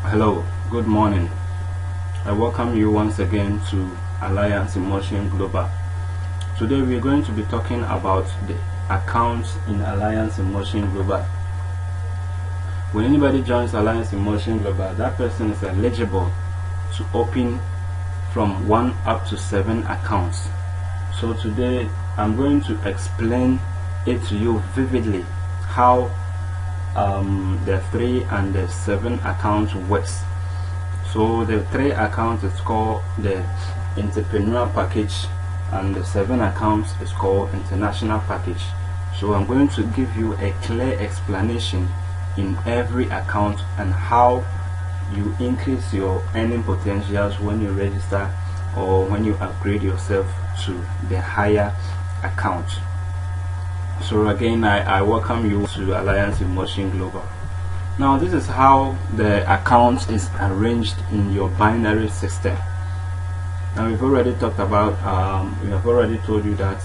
Hello, good morning. I welcome you once again to Alliance in Motion Global. Today we are going to be talking about the accounts in Alliance in Motion Global. When anybody joins Alliance in Motion Global, that person is eligible to open from 1 up to 7 accounts. So today I'm going to explain it to you vividly how the 3 and the 7 accounts works. So the 3 accounts is called the entrepreneur package, and the 7 accounts is called international package. So I'm going to give you a clear explanation in every account and how you increase your earning potentials when you register or when you upgrade yourself to the higher account. So again, I welcome you to Alliance in Motion Global. Now this is how the account is arranged in your binary system. Now we've already talked about, we have already told you that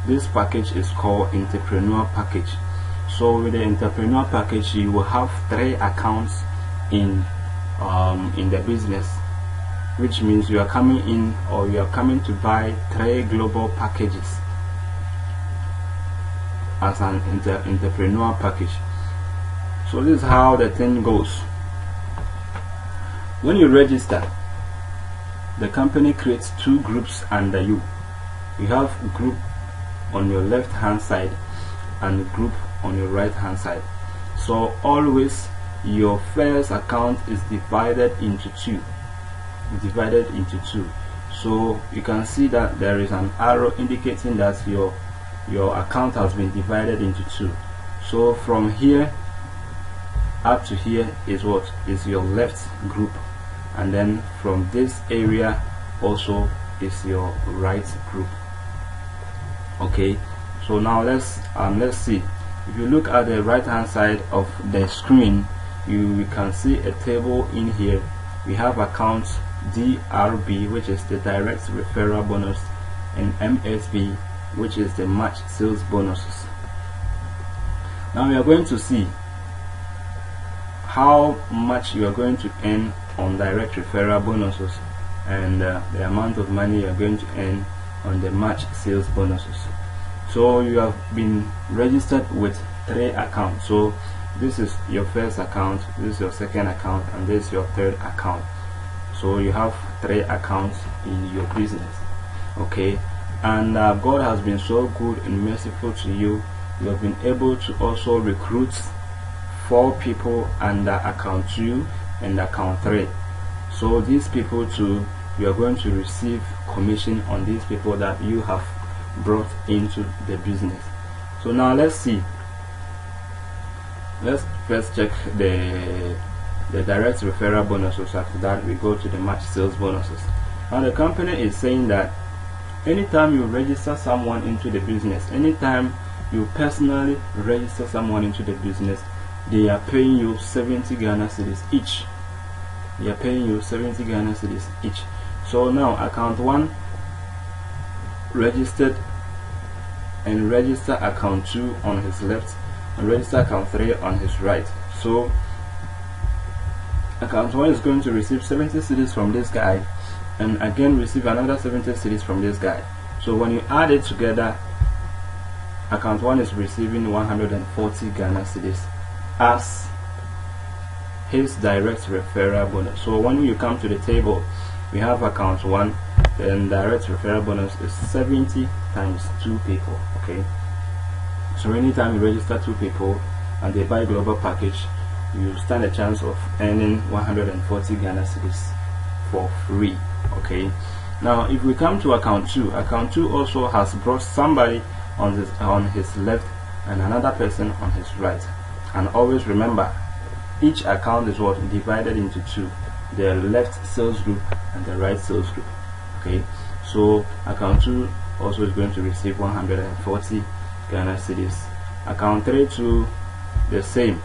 this package is called entrepreneur package. So with the entrepreneur package, you will have 3 accounts in the business, which means you are coming in, or you are coming to buy 3 global packages as an entrepreneur package. So this is how the thing goes. When you register, the company creates 2 groups under you. You have group on your left hand side and group on your right hand side. So always your first account is divided into 2. So you can see that there is an arrow indicating that your account has been divided into 2. So from here up to here is what is your left group, and then from this area also is your right group. Okay, so now let's see. If you look at the right hand side of the screen, you can see a table in here. We have accounts DRB, which is the direct referral bonus, and MSB, which is the match sales bonuses. Now we are going to see how much you are going to earn on direct referral bonuses and the amount of money you are going to earn on the match sales bonuses. So you have been registered with 3 accounts. So this is your first account, this is your second account, and this is your third account. So you have 3 accounts in your business. Okay, and God has been so good and merciful to you. You have been able to also recruit 4 people under account 2 and account 3. So these people too, you are going to receive commission on these people that you have brought into the business. So now let's see. Let's first check the direct referral bonuses. After that we go to the match sales bonuses. Now the company is saying that anytime you register someone into the business, anytime you personally register someone into the business, they are paying you 70 Ghana cedis each. They are paying you 70 Ghana cedis each. So now account 1 registered, and register account 2 on his left, and register account 3 on his right. So account 1 is going to receive 70 cedis from this guy, and again receive another 70 cedis from this guy. So when you add it together, account 1 is receiving 140 Ghana cedis as his direct referral bonus. So when you come to the table, we have account 1, then direct referral bonus is 70 times 2 people. Okay, so anytime you register 2 people and they buy global package, you stand a chance of earning 140 Ghana cedis for free. Okay, now if we come to account 2, account 2 also has brought somebody on his left and another person on his right. And always remember, each account is what divided into 2, the left sales group and the right sales group. Okay, so account 2 also is going to receive 140 Ghana cedis. Account 3 too, the same.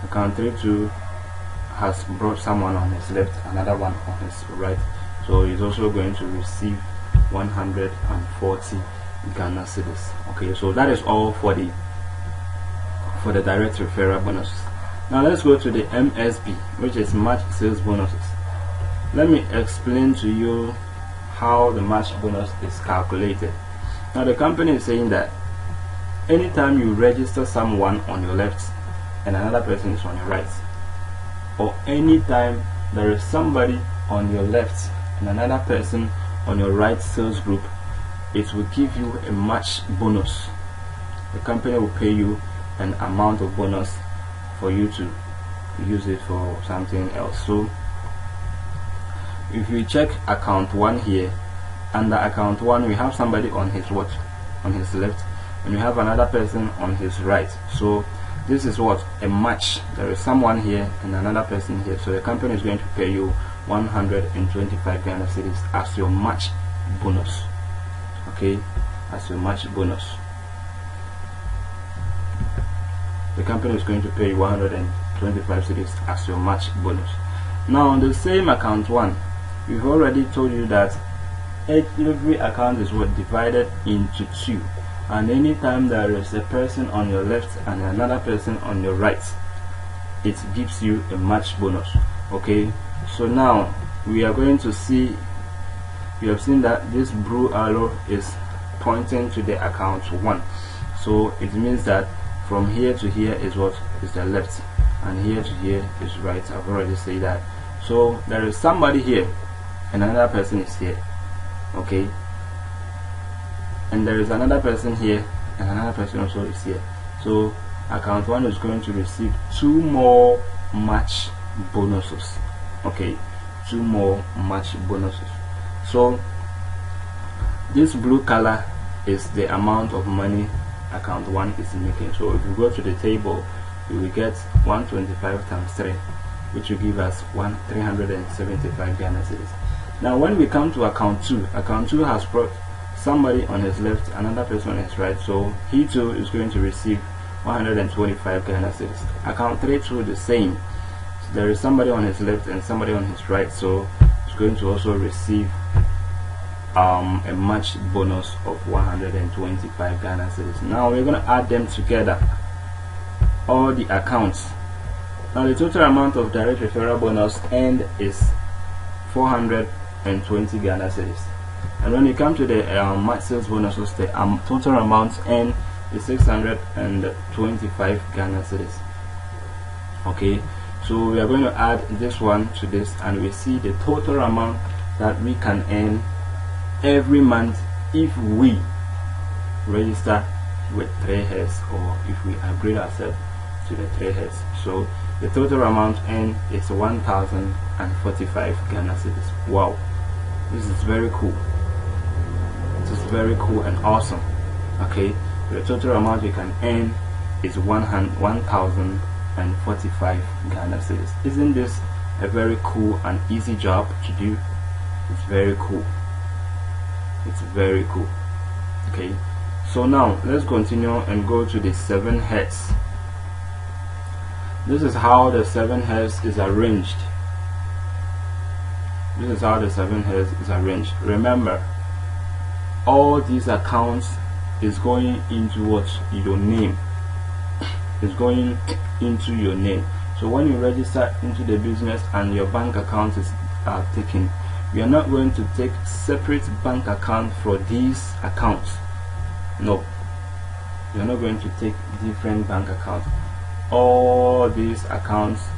Account 3 too has brought someone on his left, another one on his right, so he's also going to receive 140 Ghana cedis. Okay, so that is all for the direct referral bonus. Now let's go to the MSB, which is match sales bonuses. Let me explain to you how the match bonus is calculated. Now the company is saying that anytime you register someone on your left and another person is on your right, or anytime there is somebody on your left and another person on your right sales group, it will give you a match bonus. The company will pay you an amount of bonus for you to use it for something else. So if we check account 1 here, under account 1 we have somebody on his what? On his left, and we have another person on his right. So this is what? A match. There is someone here and another person here. So the company is going to pay you 125 Ghana cedis as your match bonus. Okay, as your match bonus. The company is going to pay you 125 cedis as your match bonus. Now on the same account 1, we've already told you that every account is what? Divided into 2, and anytime there is a person on your left and another person on your right, it gives you a match bonus. Okay, so now we are going to see, you have seen that this blue arrow is pointing to the account 1, so it means that from here to here is what? Is the left, and here to here is right. I've already said that. So there is somebody here and another person is here, okay, and there is another person here and another person also is here. So account 1 is going to receive 2 more match bonuses. Okay, 2 more match bonuses. So this blue color is the amount of money account 1 is making. So if you go to the table, you will get 125 times 3, which will give us 375 Ghana cedis. Now when we come to account 2 has brought somebody on his left, another person on his right, so he too is going to receive 125 Ghana cedis. Account 3 too the same. So there is somebody on his left and somebody on his right, so he's going to also receive a match bonus of 125 Ghana cedis. Now we're going to add them together, all the accounts. Now the total amount of direct referral bonus earned is 420 Ghana cedis, and when you come to the match sales bonuses, the total amount earned is 625 Ghana cedis. Okay, so we are going to add this one to this, and we see the total amount that we can earn every month if we register with 3 heads, or if we upgrade ourselves to the 3 heads. So the total amount earned is 1,045 Ghana cedis. Wow, this is very cool. This is very cool and awesome. Okay, the total amount you can earn is 1,045 Ghana cedis. Isn't this a very cool and easy job to do? It's very cool. It's very cool. Okay, so now let's continue and go to the 7 heads. This is how the 7 heads is arranged. This is how the 7 heads is arranged. Remember, all these accounts is going into what? Your name. It's going into your name. So when you register into the business and your bank account is taken, we are not going to take separate bank account for these accounts. No, we are not going to take different bank accounts. All these accounts,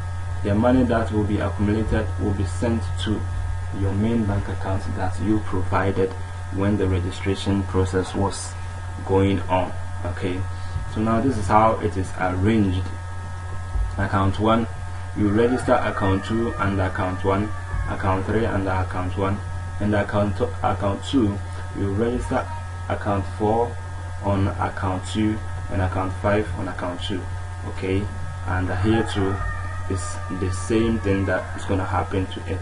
the money that will be accumulated will be sent to your main bank account that you provided when the registration process was going on. Okay, so now this is how it is arranged. Account 1, you register account 2 under account 1, account 3 under account 1, and account 2 you register account 4 on account 2 and account 5 on account 2. Okay, and here too is the same thing that is going to happen to it.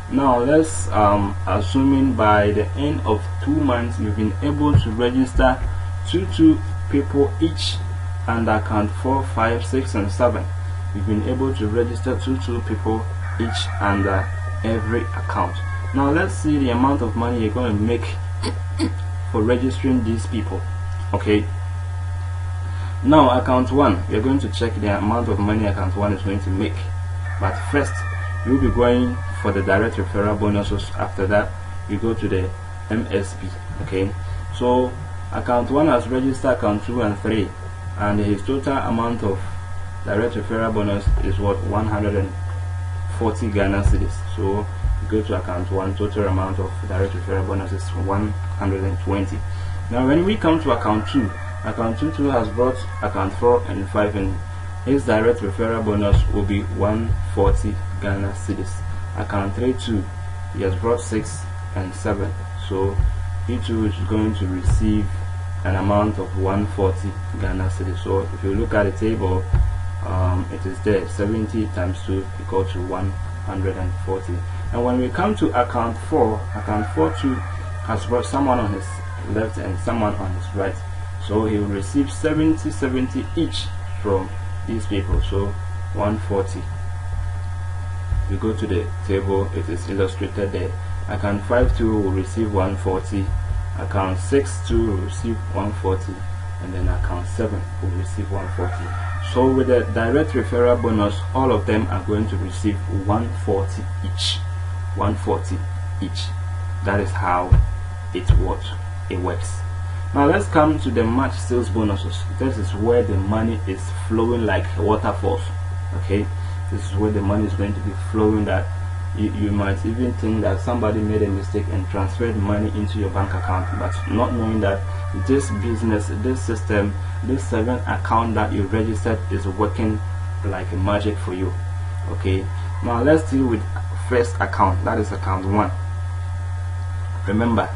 Now let's assuming by the end of 2 months you've been able to register 2 people each under account 4, 5, 6 and 7. You've been able to register 2 people each under every account. Now let's see the amount of money you're going to make for registering these people. Okay, Now account 1, we are going to check the amount of money account 1 is going to make. But first, we'll be going for the direct referral bonuses. After that, we go to the MSB. Okay, so account 1 has registered account 2 and 3, and his total amount of direct referral bonus is what? 140 Ghana cedis. So we go to account 1, total amount of direct referral bonus is 120. Now when we come to account 2, account 2 has brought account 4 and 5, and his direct referral bonus will be 140 Ghana cedis. Account 3 too, he has brought 6 and 7, so he too is going to receive an amount of 140 Ghana cedis. So if you look at the table, it is there, 70 times 2 equal to 140. And when we come to account 4 too has brought someone on his left and someone on his right, so he will receive 70 each from these people, so 140. We go to the table, it is illustrated there. Account 5 too will receive 140, account 6 too will receive 140, and then account 7 will receive 140. So with the direct referral bonus, all of them are going to receive 140 each. 140 each. That is how it works. Now let's come to the March sales bonuses. This is where the money is flowing like waterfalls. Okay, this is where the money is going to be flowing, that you might even think that somebody made a mistake and transferred money into your bank account, but not knowing that this business, this system, this saving account that you registered is working like a magic for you. Okay, now let's deal with first account, that is account 1. Remember,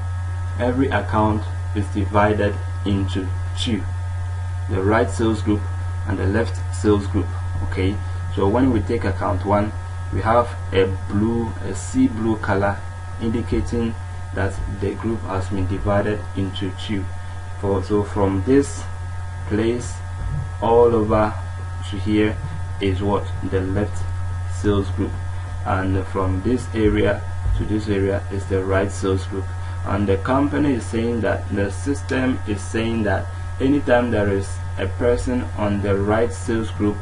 every account is divided into 2, the right sales group and the left sales group. Okay, so when we take account 1, we have a sea blue color indicating that the group has been divided into 2. So from this place all over to here is what? The left sales group, and from this area to this area is the right sales group. And the company is saying that, the system is saying that anytime there is a person on the right sales group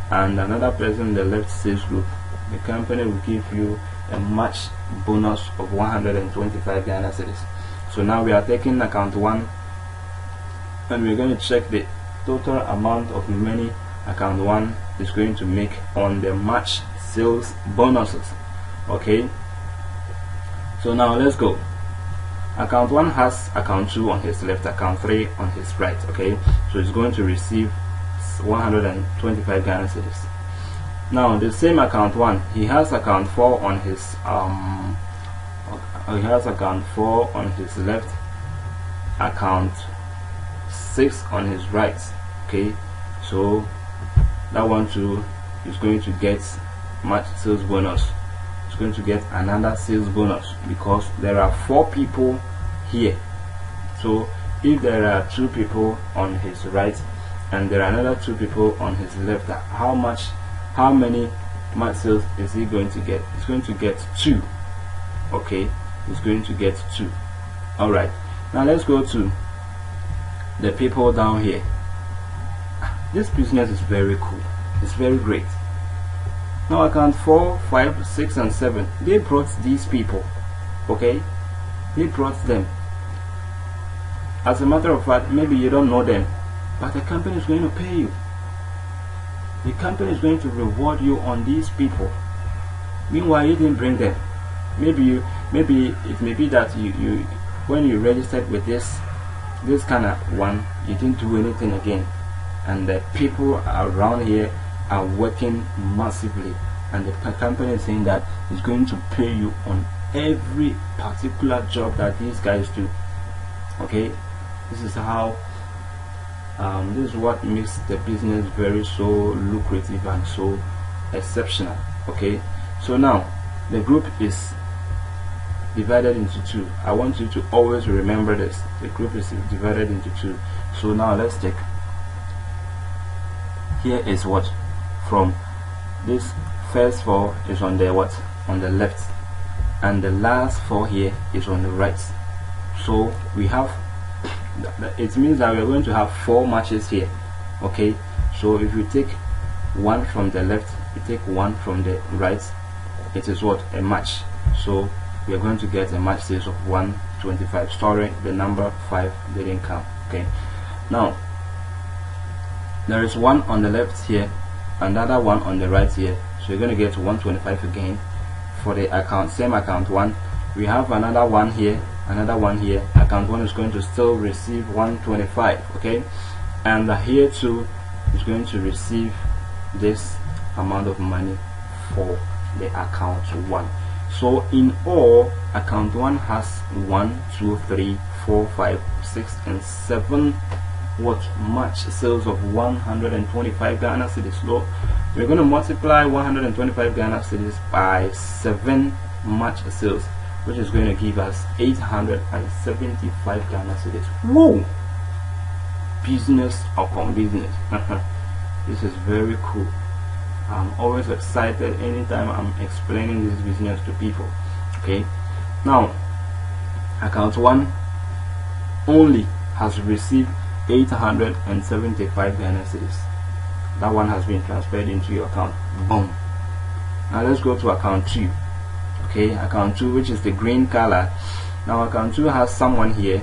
and another person in the left sales group, the company will give you a match bonus of 125 Ghana cedis. So now we are taking account 1 and we're going to check the total amount of money account 1 is going to make on the match sales bonuses. Okay, so now let's go. Account 1 has account 2 on his left, account 3 on his right. Okay, so it's going to receive 125 Ghana cedis. Now the same account 1, he has account 4 on his left, account 6 on his right. Okay, so that one too is going to get match sales bonus. It's going to get another sales bonus because there are 4 people here. So if there are 2 people on his right and there are another 2 people on his left, how many match sales is he going to get? He's going to get 2. Okay, he's going to get 2. All right, now let's go to the people down here. This business is very cool, it's very great. Now account 4, 5, 6 and 7, they brought these people. Okay, they brought them. As a matter of fact, maybe you don't know them, but the company is going to pay you. The company is going to reward you on these people. Meanwhile, you didn't bring them. Maybe it may be that you when you registered with this kind of one, you didn't do anything again, and the people around here are working massively, and the company is saying that it's going to pay you on every particular job that these guys do. Okay, this is how this is what makes the business very so lucrative and so exceptional. Okay, so now the group is divided into 2. I want you to always remember this. The group is divided into 2. So now let's check. Here is what? From this first 4 is on the what? On the left, and the last 4 here is on the right. So we have it means that we are going to have 4 matches here. Okay, so if you take one from the left, you take one from the right, it is what? A match. So we are going to get a match sales of 125. Sorry, the number 5 didn't come. Okay, now there is one on the left here, another one on the right here, so you're going to get 125 again for the account, same account 1. We have another one here, another one here. Account 1 is going to still receive 125. Okay, and here too is going to receive this amount of money for the account 1. So in all, account 1 has 1, 2, 3, 4, 5, 6 and 7 what match sales of 125 Ghana cedis. So we're going to multiply 125 Ghana cedis by 7 match sales, which is going to give us 875 Ghana cedis. Whoa! Business upon business. This is very cool. I'm always excited anytime I'm explaining this business to people. Okay, now account 1 only has received 875 Ghana cedis. That one has been transferred into your account. Boom. Now let's go to account 2. Okay, account 2, which is the green color. Now account 2 has someone here.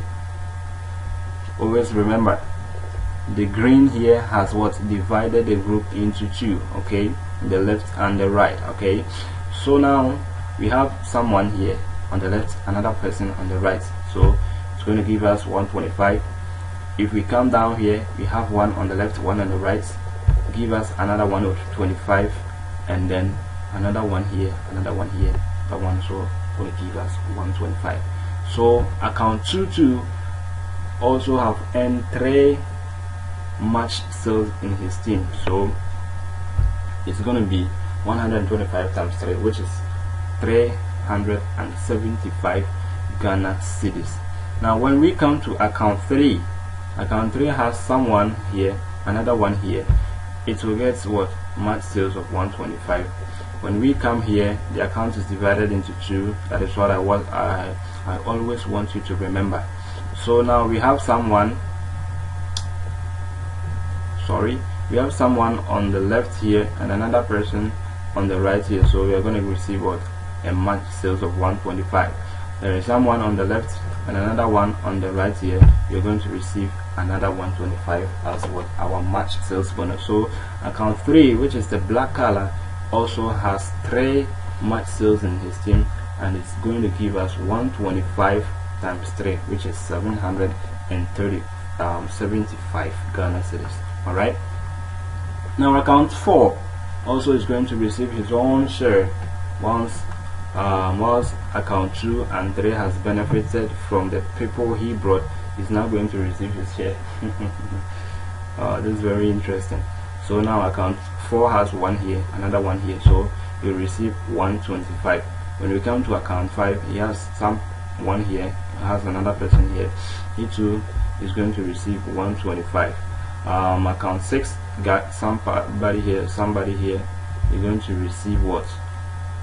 Always remember, the green here has what? Divided the group into 2. Okay, the left and the right. Okay, so now we have someone here on the left, another person on the right, so it's going to give us 125. If we come down here, we have one on the left, one on the right, give us another one of 25, and then another one here, another one here, that one so will give us 125. So account 22 also have earned 3 match sales in his team, so it's going to be 125 times 3, which is 375 Ghana cedis. Now when we come to account 3, account 3 has someone here, another one here. It will get what? Match sales of 125. When we come here, the account is divided into 2. That is what I always want you to remember. So now we have someone, we have someone on the left here and another person on the right here, so we are going to receive what? A match sales of 125. There is someone on the left and another one on the right here. You're going to receive another 125 as what? Our match sales bonus. So account 3, which is the black color, also has 3 match sales in his team, and it's going to give us 125 times 3, which is 775 Ghana cedis. All right, now account 4 also is going to receive his own share once account 2 and 3 has benefited from the people he brought. He's now going to receive his share. This is very interesting. So now account 4 has one here, another one here, so you receive 125. When we come to account 5, he has someone here, has another person here. He too is going to receive 125. Account 6 got somebody here, you're going to receive what?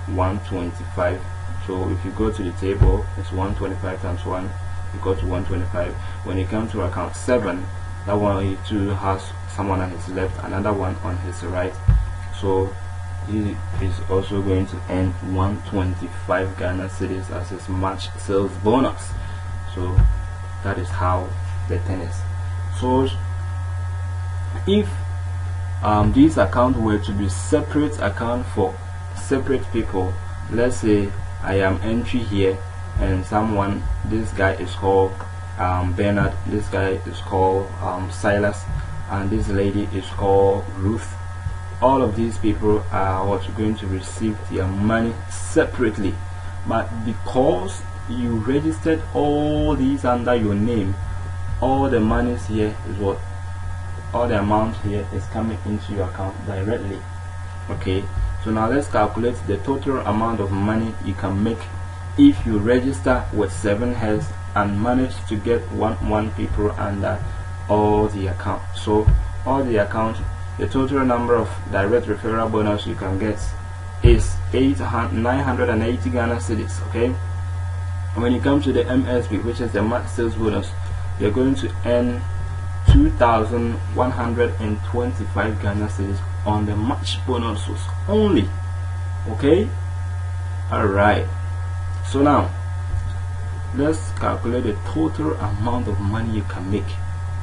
125. So if you go to the table, it's 125 times 1, you go to 125. When you come to account 7, that one too has someone on his left, another one on his right, so he is also going to earn 125 Ghana cedis as his match sales bonus. So that is how the thing is. So if this account were to be separate account for separate people, let's say I am entry here and someone, this guy is called Bernard, this guy is called Silas, and this lady is called Ruth. All of these people are also going to receive their money separately, but because you registered all these under your name, all the monies here is what? All the amount here is coming into your account directly. Okay, so now let's calculate the total amount of money you can make if you register with 7 heads and manage to get one people under all the account. So all the account, the total number of direct referral bonus you can get is 980 Ghana cedis. Okay, when you come to the MSB, which is the match sales bonus, they're going to earn 2,125 Ghana cedis on the match bonuses only. Okay, all right. So now let's calculate the total amount of money you can make.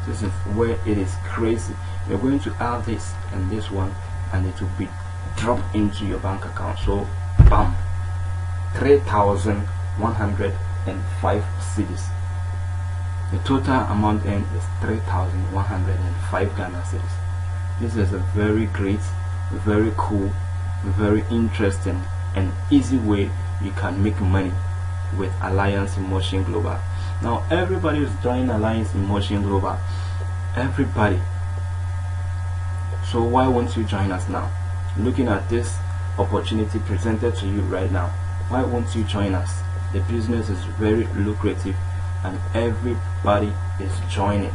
This is where it is crazy. You're going to add this and this one, and it will be dropped into your bank account. So bam, 3,105 cedis. The total amount earned is 3,105 Ghana cedis. This is a very great, very cool, very interesting and easy way you can make money with Alliance in Motion Global. Now everybody is joining Alliance in Motion Global. Everybody. So why won't you join us now? Looking at this opportunity presented to you right now, why won't you join us? The business is very lucrative and everybody is joining.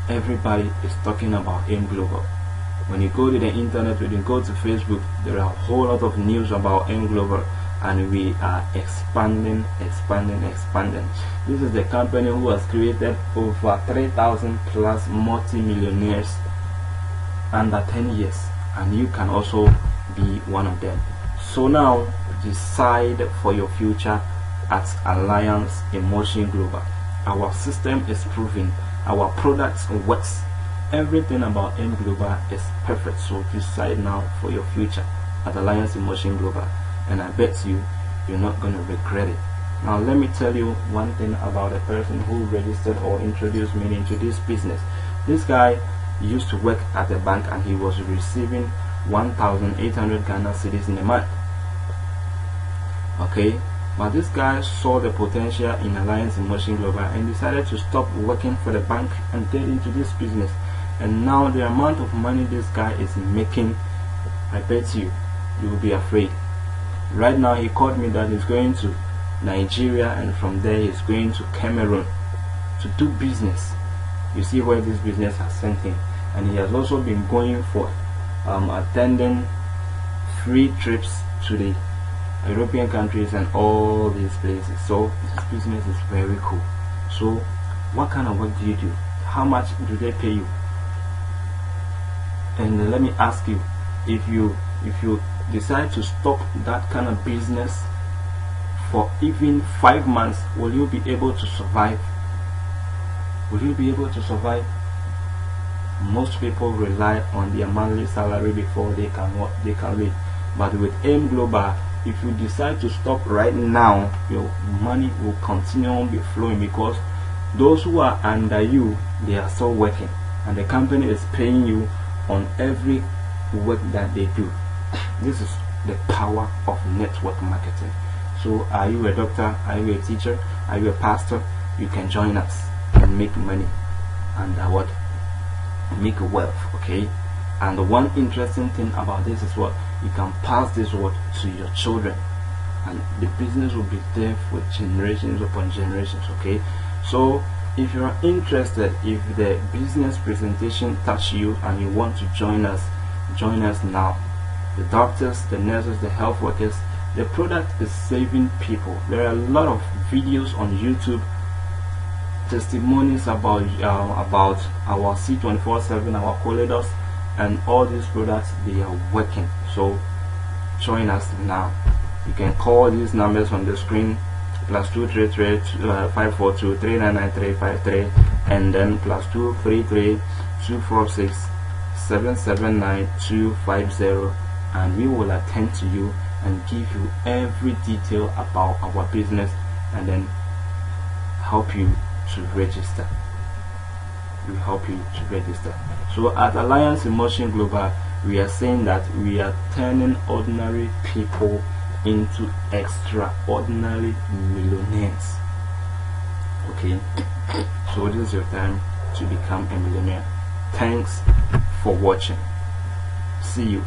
Everybody is talking about AIM Global. When you go to the internet, when you go to Facebook, there are a whole lot of news about AIM Global, and we are expanding. This is the company who has created over 3,000 plus multi-millionaires under 10 years, and you can also be one of them. So now decide for your future at Alliance in Motion Global. Our system is proven, our products works, everything about AIM Global is perfect. So decide now for your future at Alliance in Motion Global, and I bet you're not going to regret it. Now let me tell you one thing about a person who registered or introduced me into this business. This guy used to work at a bank and he was receiving 1,800 Ghana cedis in a month. Okay, but this guy saw the potential in Alliance in Motion Global and decided to stop working for the bank and get into this business. And now the amount of money this guy is making, I bet you will be afraid. Right now he called me that he's going to Nigeria, and from there he's going to Cameroon to do business. You see where this business has sent him. And he has also been going for attending free trips to the European countries and all these places. So this business is very cool. So what kind of work do you do? How much do they pay you? And let me ask you, if you decide to stop that kind of business for even 5 months, will you be able to survive? Will you be able to survive? Most people rely on their monthly salary before they can live. But with AIM Global, if you decide to stop right now, your money will continue on be flowing, because those who are under you, they are still working, and the company is paying you on every work that they do. This is the power of network marketing. So are you a doctor? Are you a teacher? Are you a pastor? You can join us and make money and make wealth. Okay. And the one interesting thing about this is what you can pass this word to your children, and the business will be there for generations upon generations. Okay. So if you are interested, if the business presentation touch you and you want to join us now. The doctors, the nurses, the health workers, the product is saving people. There are a lot of videos on YouTube, testimonies about our C24/7, our Coledos, and all these products. They are working. So join us now. You can call these numbers on the screen: +233 542 399353, and then +233 246 779 250, and we will attend to you and give you every detail about our business, and then help you to register. We help you to register. So at Alliance in Motion Global, we are saying that we are turning ordinary people into extraordinary millionaires. Okay, so this is your time to become a millionaire. Thanks for watching. See you.